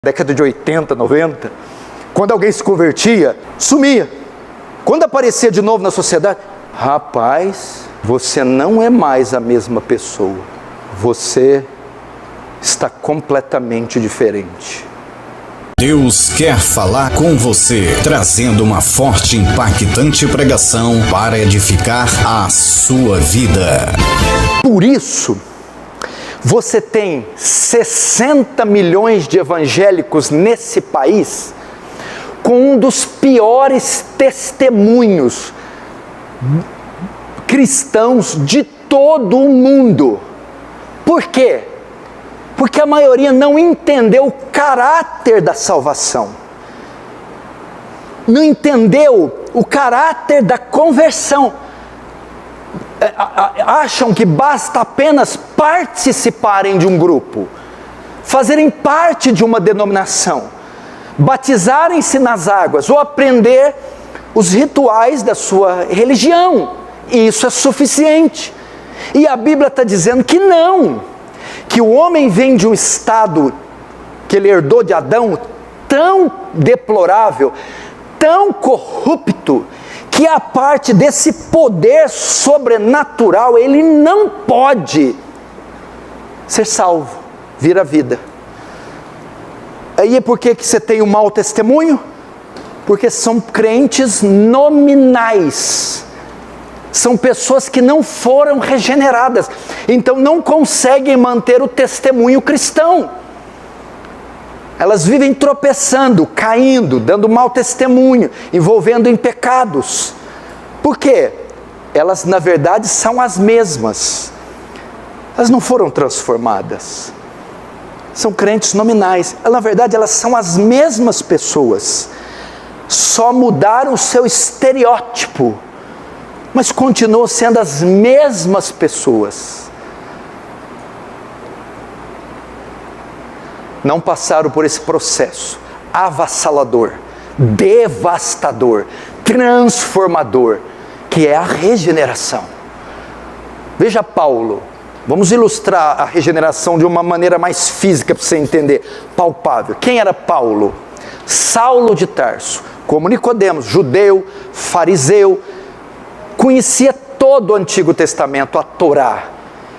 década de 80, 90, quando alguém se convertia, sumia. Quando aparecia de novo na sociedade, rapaz, você não é mais a mesma pessoa. Você está completamente diferente. Deus quer falar com você, trazendo uma forte e impactante pregação para edificar a sua vida. Por isso, você tem 60 milhões de evangélicos nesse país, com um dos piores testemunhos cristãos de todo o mundo. Por quê? Porque a maioria não entendeu o caráter da salvação, não entendeu o caráter da conversão. Acham que basta apenas participarem de um grupo, fazerem parte de uma denominação, batizarem-se nas águas ou aprender os rituais da sua religião, e isso é suficiente. E a Bíblia está dizendo que não, que o homem vem de um estado que ele herdou de Adão tão deplorável, tão corrupto, que a parte desse poder sobrenatural, ele não pode ser salvo, vir à vida. Aí por que você tem um mau testemunho? Porque são crentes nominais, são pessoas que não foram regeneradas, então não conseguem manter o testemunho cristão. Elas vivem tropeçando, caindo, dando mau testemunho, envolvendo em pecados. Por quê? Elas na verdade são as mesmas. Elas não foram transformadas. São crentes nominais. Na verdade elas são as mesmas pessoas. Só mudaram o seu estereótipo, mas continuam sendo as mesmas pessoas. Não passaram por esse processo avassalador, devastador, transformador, que é a regeneração. Veja Paulo, vamos ilustrar a regeneração de uma maneira mais física para você entender, palpável. Quem era Paulo? Saulo de Tarso, como Nicodemos, judeu, fariseu, conhecia todo o Antigo Testamento, a Torá,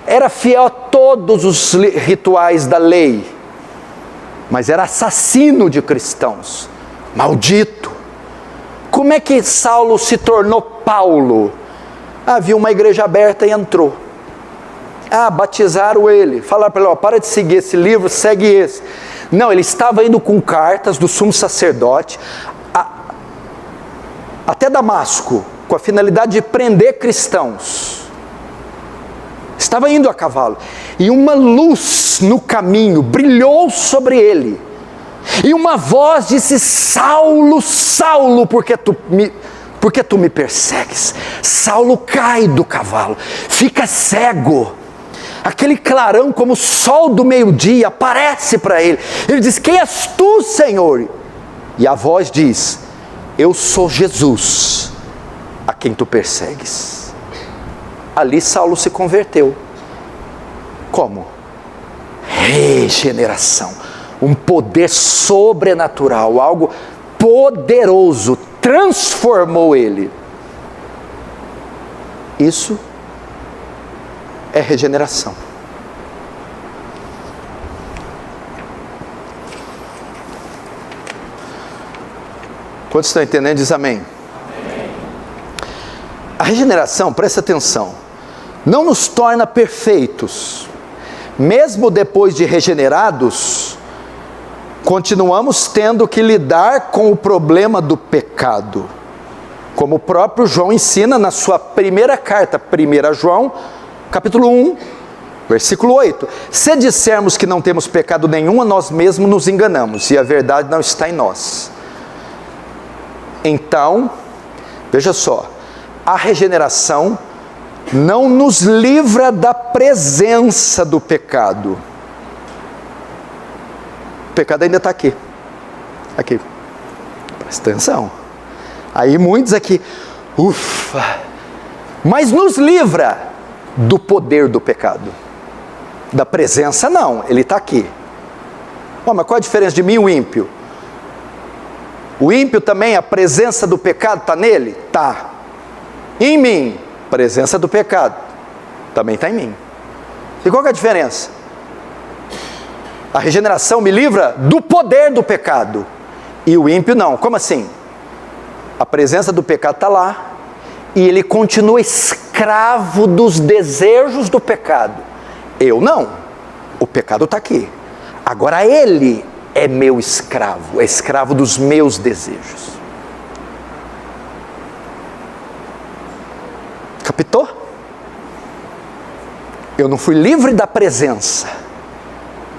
era fiel a todos os rituais da lei, mas era assassino de cristãos, maldito. Como é que Saulo se tornou Paulo? Havia uma igreja aberta e entrou. Batizaram ele, falaram para ele, para de seguir esse livro, segue esse. Não, ele estava indo com cartas do sumo sacerdote, até Damasco, com a finalidade de prender cristãos. Estava indo a cavalo, e uma luz no caminho brilhou sobre ele, e uma voz disse: Saulo, Saulo, porque tu me persegues? Saulo cai do cavalo, fica cego. Aquele clarão como o sol do meio-dia aparece para ele. Ele diz: quem és tu, Senhor? E a voz diz: eu sou Jesus, a quem tu persegues. Ali Saulo se converteu. Como? Regeneração, um poder sobrenatural, algo poderoso, transformou ele. Isso é regeneração. Quantos estão entendendo? Diz amém. A regeneração, presta atenção, não nos torna perfeitos. Mesmo depois de regenerados, continuamos tendo que lidar com o problema do pecado. Como o próprio João ensina na sua primeira carta, 1 João, capítulo 1, versículo 8. Se dissermos que não temos pecado nenhum, a nós mesmos nos enganamos, e a verdade não está em nós. Então, veja só, a regeneração não nos livra da presença do pecado. O pecado ainda está aqui. Aqui. Presta atenção. Aí muitos aqui, ufa, mas nos livra do poder do pecado. Da presença não, ele está aqui. Oh, mas qual a diferença de mim e o ímpio? O ímpio também, a presença do pecado está nele? Tá. Em mim, presença do pecado também está em mim. E qual que é a diferença? A regeneração me livra do poder do pecado, e o ímpio não. Como assim? A presença do pecado está lá, e ele continua escravo dos desejos do pecado. Eu não. O pecado está aqui. Agora ele é meu escravo, é escravo dos meus desejos. Captou? Eu não fui livre da presença,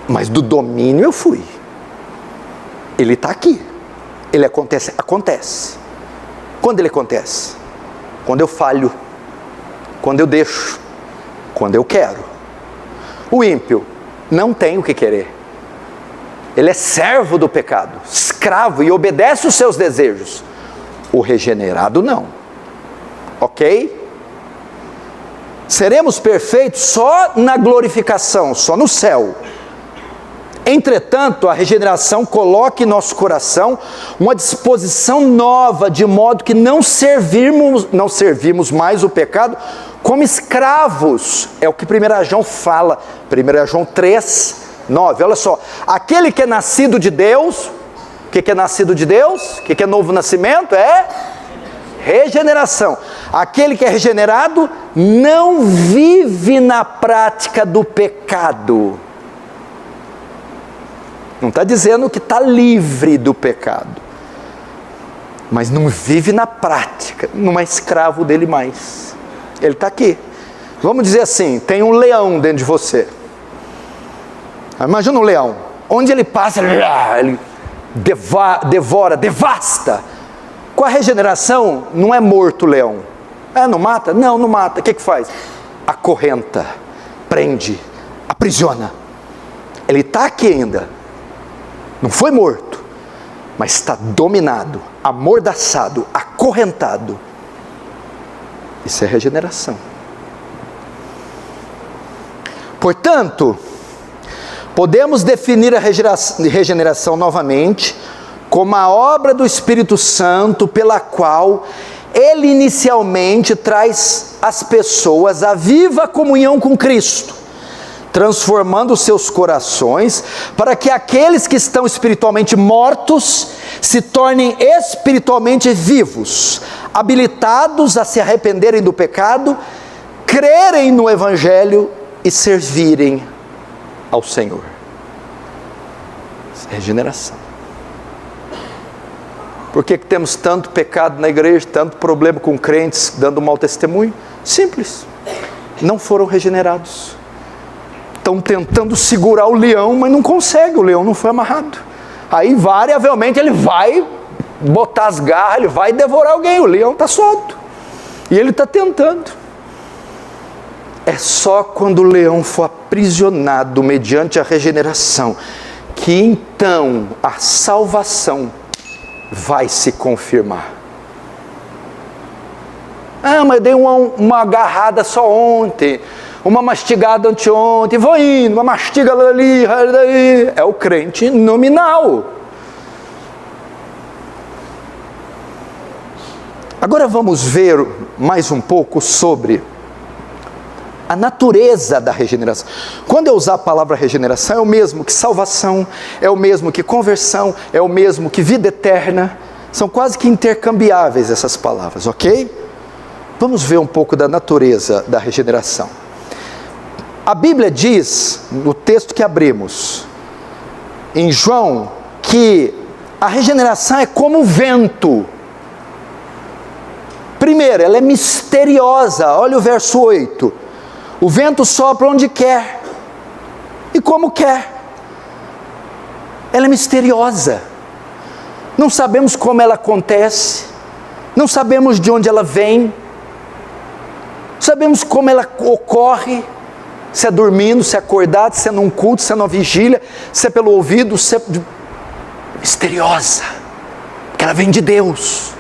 mas do domínio eu fui. Ele está aqui. Ele acontece. Acontece. Quando ele acontece? Quando eu falho, quando eu deixo, quando eu quero. O ímpio não tem o que querer. Ele é servo do pecado, escravo, e obedece os seus desejos. O regenerado não. Ok? Seremos perfeitos só na glorificação, só no céu. Entretanto, a regeneração coloca em nosso coração uma disposição nova, de modo que não servimos mais o pecado como escravos. É o que 1 João fala, 1 João 3, 9. Olha só, aquele que é nascido de Deus, o que é nascido de Deus? O que é novo nascimento? É regeneração. Aquele que é regenerado não vive na prática do pecado. Não está dizendo que está livre do pecado, mas não vive na prática, não é escravo dele mais. Ele está aqui. Vamos dizer assim, tem um leão dentro de você. Imagina um leão, onde ele passa, ele devora, devasta. Com a regeneração, não é morto o leão. Não mata? Não, não mata. O que faz? Acorrenta, prende, aprisiona. Ele está aqui ainda. Não foi morto, mas está dominado, amordaçado, acorrentado. Isso é regeneração. Portanto, podemos definir a regeneração novamente como a obra do Espírito Santo, pela qual ele inicialmente traz as pessoas à viva comunhão com Cristo, transformando seus corações para que aqueles que estão espiritualmente mortos se tornem espiritualmente vivos, habilitados a se arrependerem do pecado, crerem no Evangelho e servirem ao Senhor. Regeneração. Por que temos tanto pecado na igreja, tanto problema com crentes dando mau testemunho? Simples, não foram regenerados. Estão tentando segurar o leão, mas não consegue, o leão não foi amarrado. Aí invariavelmente ele vai botar as garras, ele vai devorar alguém, o leão está solto. E ele está tentando. É só quando o leão for aprisionado mediante a regeneração, que então a salvação vai se confirmar. Mas eu dei uma agarrada só ontem, uma mastigada anteontem, vou indo, uma mastiga ali, é o crente nominal. Agora vamos ver mais um pouco sobre a natureza da regeneração. Quando eu usar a palavra regeneração, é o mesmo que salvação, é o mesmo que conversão, é o mesmo que vida eterna. São quase que intercambiáveis essas palavras, ok? Vamos ver um pouco da natureza da regeneração. A Bíblia diz, no texto que abrimos, em João, que a regeneração é como o vento. Primeiro, ela é misteriosa. Olha o verso 8. O vento sopra onde quer e como quer. Ela é misteriosa. Não sabemos como ela acontece, não sabemos de onde ela vem, sabemos como ela ocorre, se é dormindo, se é acordado, se é num culto, se é numa vigília, se é pelo ouvido, se é misteriosa, porque ela vem de Deus.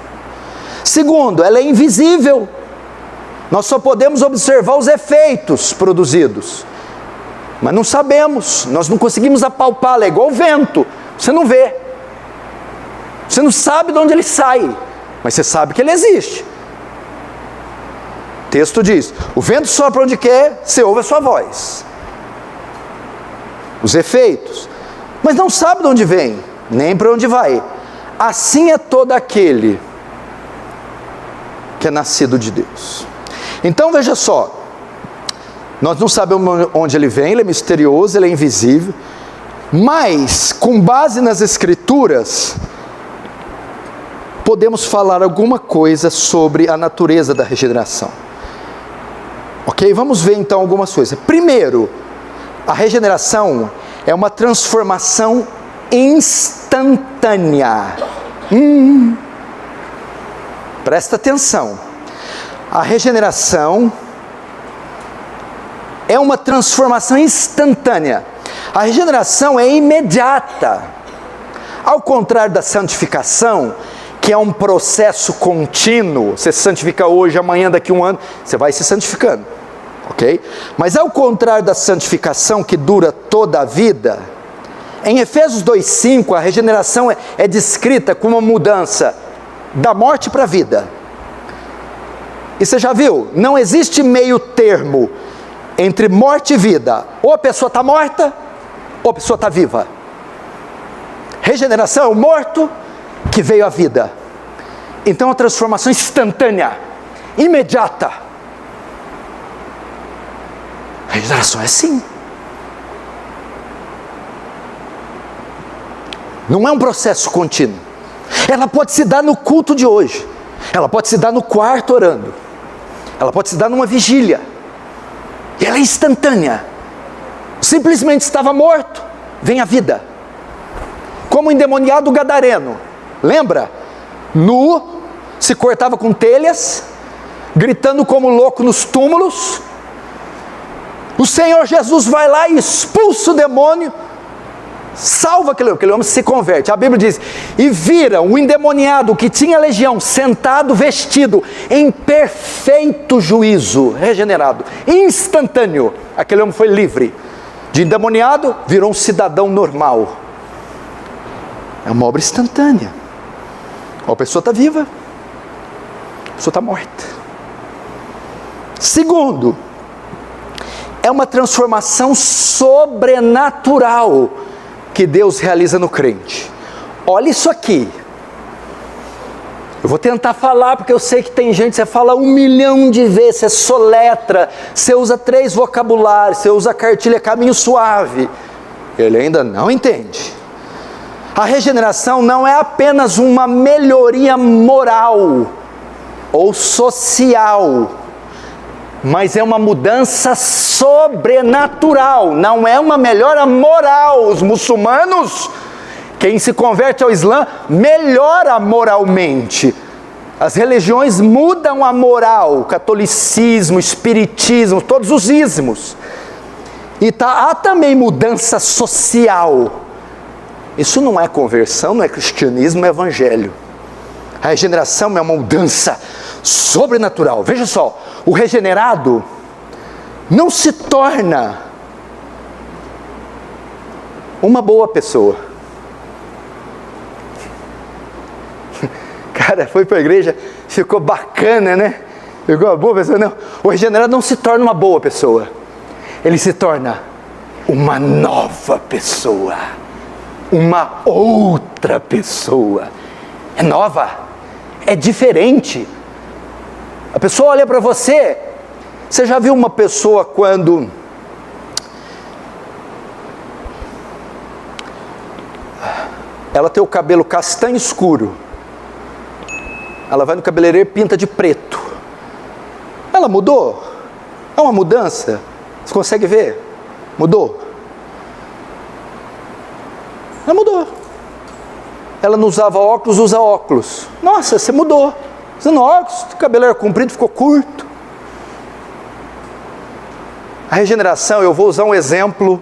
Segundo, ela é invisível. Nós só podemos observar os efeitos produzidos, mas não sabemos, nós não conseguimos apalpá-lo, é igual o vento, você não vê, você não sabe de onde ele sai, mas você sabe que ele existe. O texto diz, o vento sopra onde quer, você ouve a sua voz, os efeitos, mas não sabe de onde vem, nem para onde vai. Assim é todo aquele que é nascido de Deus. Então veja só, nós não sabemos onde ele vem, ele é misterioso, ele é invisível, mas com base nas Escrituras, podemos falar alguma coisa sobre a natureza da regeneração. Ok? Vamos ver então algumas coisas. Primeiro, a regeneração é uma transformação instantânea. Presta atenção. A regeneração é uma transformação instantânea. A regeneração é imediata. Ao contrário da santificação, que é um processo contínuo, você se santifica hoje, amanhã, daqui a um ano, você vai se santificando, ok? Mas ao contrário da santificação, que dura toda a vida, em Efésios 2,5, a regeneração é descrita como uma mudança da morte para a vida. E você já viu, não existe meio termo entre morte e vida. Ou a pessoa está morta, ou a pessoa está viva. Regeneração é o morto que veio à vida. Então a transformação instantânea, imediata. A regeneração é assim. Não é um processo contínuo. Ela pode se dar no culto de hoje. Ela pode se dar no quarto orando. Ela pode se dar numa vigília. E ela é instantânea. Simplesmente estava morto, vem a vida. Como o endemoniado gadareno. Lembra? Nu, se cortava com telhas, gritando como louco nos túmulos. O Senhor Jesus vai lá e expulsa o demônio, salva aquele homem, se converte. A Bíblia diz, e viram o endemoniado que tinha legião, sentado, vestido, em perfeito juízo, regenerado, instantâneo. Aquele homem foi livre. De endemoniado, virou um cidadão normal. É uma obra instantânea. A pessoa está viva, a pessoa está morta. Segundo, é uma transformação sobrenatural que Deus realiza no crente. Olha isso aqui. Eu vou tentar falar, porque eu sei que tem gente, você fala 1 milhão de vezes, você soletra, você usa 3 vocabulários, você usa a cartilha caminho suave. Ele ainda não entende. A regeneração não é apenas uma melhoria moral ou social, mas é uma mudança sobrenatural, não é uma melhora moral. Os muçulmanos, quem se converte ao Islã, melhora moralmente. As religiões mudam a moral, catolicismo, espiritismo, todos os ismos. E há também mudança social. Isso não é conversão, não é cristianismo, é evangelho. A regeneração é uma mudança sobrenatural. Veja só, o regenerado não se torna uma boa pessoa. Cara, foi para a igreja, ficou bacana, né? Ficou uma boa pessoa. Não, o regenerado não se torna uma boa pessoa. Ele se torna uma nova pessoa. Uma outra pessoa. É nova, é diferente. A pessoa olha para você. Você já viu uma pessoa quando ela tem o cabelo castanho escuro, ela vai no cabeleireiro e pinta de preto? Ela mudou? É uma mudança? Você consegue ver? Mudou? Ela mudou. Ela não usava óculos, usa óculos. Nossa, você mudou. Usando óculos, o cabelo era comprido, ficou curto. A regeneração, eu vou usar um exemplo.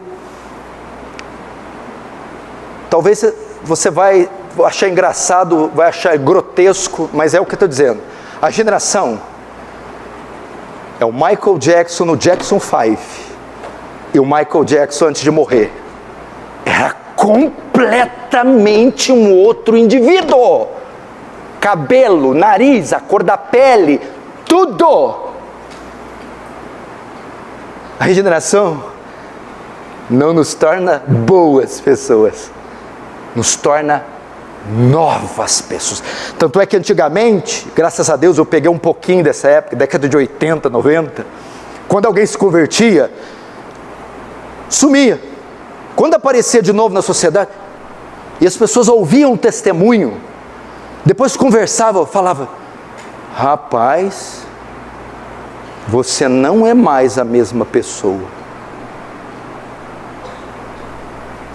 Talvez você vai achar engraçado, vai achar grotesco, mas é o que eu estou dizendo. A regeneração é o Michael Jackson no Jackson 5. e o Michael Jackson antes de morrer. Era completamente um outro indivíduo. Cabelo, nariz, a cor da pele, tudo. A regeneração não nos torna boas pessoas, nos torna novas pessoas. Tanto é que antigamente, graças a Deus, eu peguei um pouquinho dessa época, década de 80, 90, quando alguém se convertia, sumia. Quando aparecia de novo na sociedade, e as pessoas ouviam o testemunho, depois conversavam, falavam: rapaz, você não é mais a mesma pessoa.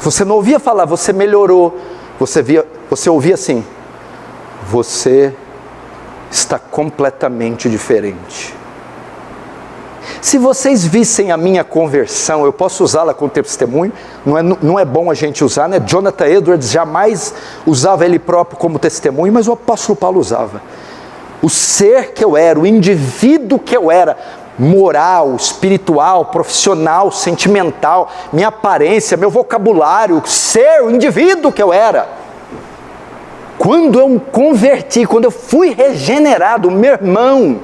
Você não ouvia falar, você melhorou. Você ouvia assim: você está completamente diferente. Se vocês vissem a minha conversão, eu posso usá-la como testemunho, não é bom a gente usar, né? Jonathan Edwards jamais usava ele próprio como testemunho, mas o apóstolo Paulo usava. O ser que eu era, o indivíduo que eu era, moral, espiritual, profissional, sentimental, minha aparência, meu vocabulário, o indivíduo que eu era. Quando eu me converti, quando eu fui regenerado, meu irmão,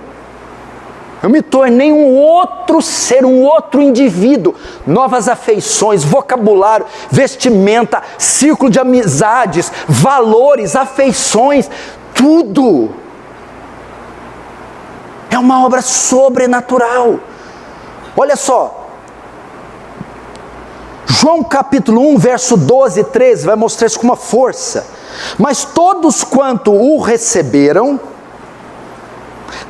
eu me tornei um outro ser, um outro indivíduo. Novas afeições, vocabulário, vestimenta, círculo de amizades, valores, afeições, tudo. É uma obra sobrenatural. Olha só. João capítulo 1, verso 12 e 13 vai mostrar isso com uma força. Mas todos quanto o receberam,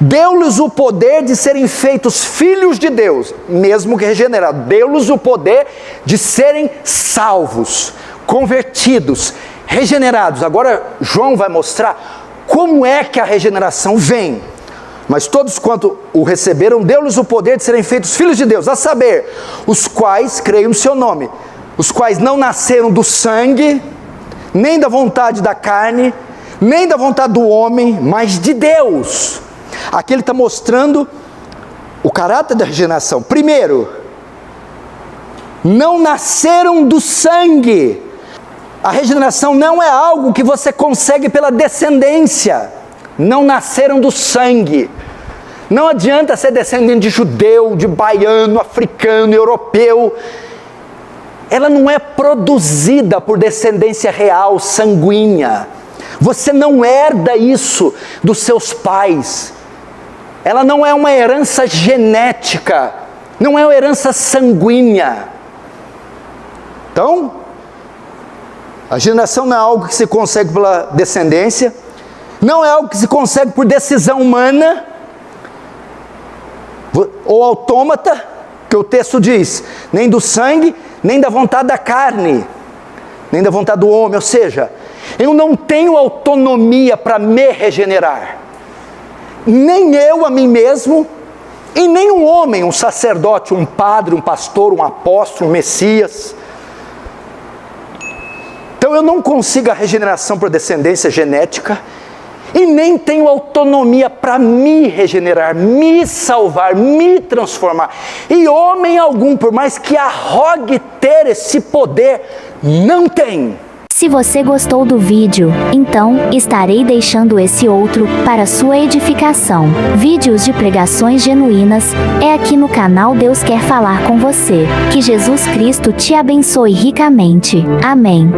deu-lhes o poder de serem feitos filhos de Deus, mesmo que regenerados. Deu-lhes o poder de serem salvos, convertidos, regenerados. Agora João vai mostrar como é que a regeneração vem. Mas todos quanto o receberam, deu-lhes o poder de serem feitos filhos de Deus, a saber, os quais creem no seu nome, os quais não nasceram do sangue, nem da vontade da carne, nem da vontade do homem, mas de Deus. Aqui ele está mostrando o caráter da regeneração. Primeiro, não nasceram do sangue. A regeneração não é algo que você consegue pela descendência. Não nasceram do sangue. Não adianta ser descendente de judeu, de baiano, africano, europeu. Ela não é produzida por descendência real, sanguínea. Você não herda isso dos seus pais. Ela não é uma herança genética, não é uma herança sanguínea. Então, a regeneração não é algo que se consegue pela descendência, não é algo que se consegue por decisão humana, ou autômata, que o texto diz, nem do sangue, nem da vontade da carne, nem da vontade do homem. Ou seja, eu não tenho autonomia para me regenerar. Nem eu a mim mesmo, e nem um homem, um sacerdote, um padre, um pastor, um apóstolo, um Messias. Então eu não consigo a regeneração por descendência genética, e nem tenho autonomia para me regenerar, me salvar, me transformar. E homem algum, por mais que arrogue ter esse poder, não tem. Se você gostou do vídeo, então estarei deixando esse outro para sua edificação. Vídeos de pregações genuínas é aqui no canal Deus Quer Falar com Você. Que Jesus Cristo te abençoe ricamente. Amém.